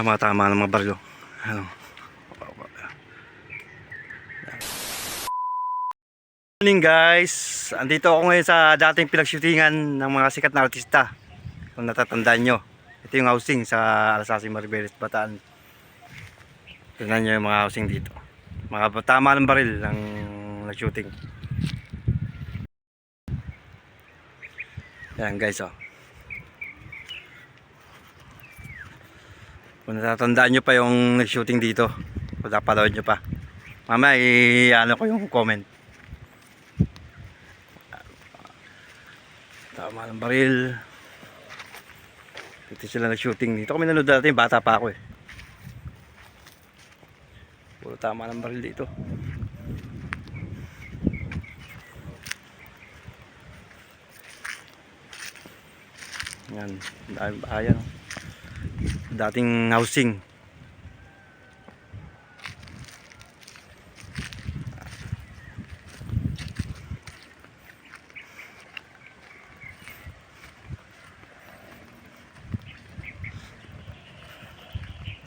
Tama ng mga baryo. Ano? Morning guys. Andito ako ngayon sa dating pinagshootingan ng mga sikat na artista. Kung natatandaan nyo. Ito yung housing sa Alasasi, Maribeles, Bataan. Tignan nyo yung mga housing dito. Mga tama ng baril ang nag-shooting. Yan guys oh. Kung natatandaan nyo pa yung nag-shooting dito, kung napanood nyo pa, mamaya i-ano ko yung comment. Tama ng baril. Dito sila nag-shooting. Dito kami nanood dati, bata pa ako eh. Puro tama ng baril dito. Yan, daming bahayan. Dating housing.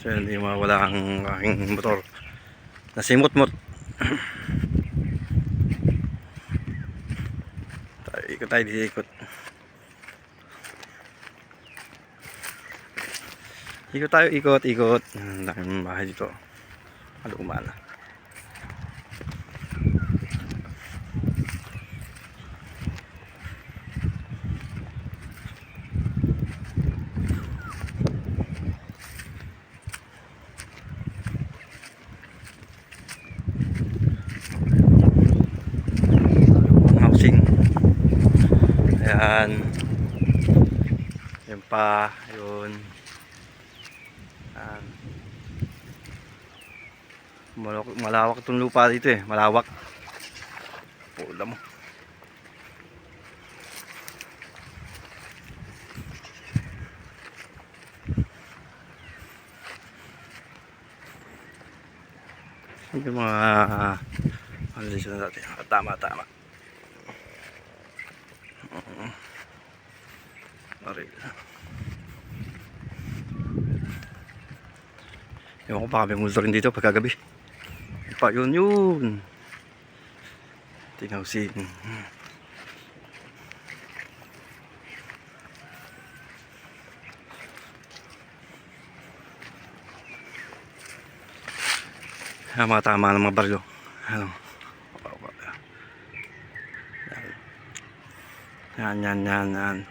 So hindi mawala ang aking motor. Nasimot-mot. Ikot tayo dito, ikot. Ikot tayo, ikot. Ang daming bahay dito. Alumana. Housing. Ayan. Yan pa. Yun. Ayan. Malawak itong lupa dito eh. Malawak. Pula mo. Yung mga ano din sila dati. Tama. Baril. Ewan ko baka may multo rin dito pagkagabi. Pa yun. Tinawsin. Mga tama ng mga baryo. Ano? Yan.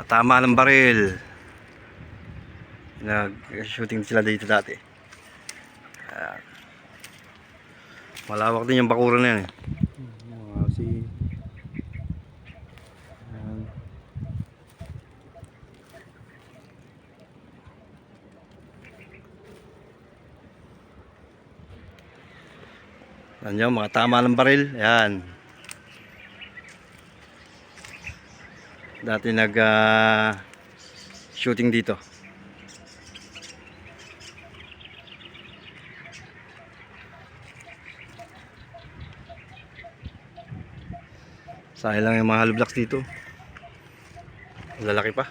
Tama ng baril. Nag-shooting sila dito dati. Malawak din yung bakuran na yan eh. Yan yung mga tama ng baril. Yan. Dati shooting dito. Sayang lang yung mga hollow blocks dito. Lalaki pa.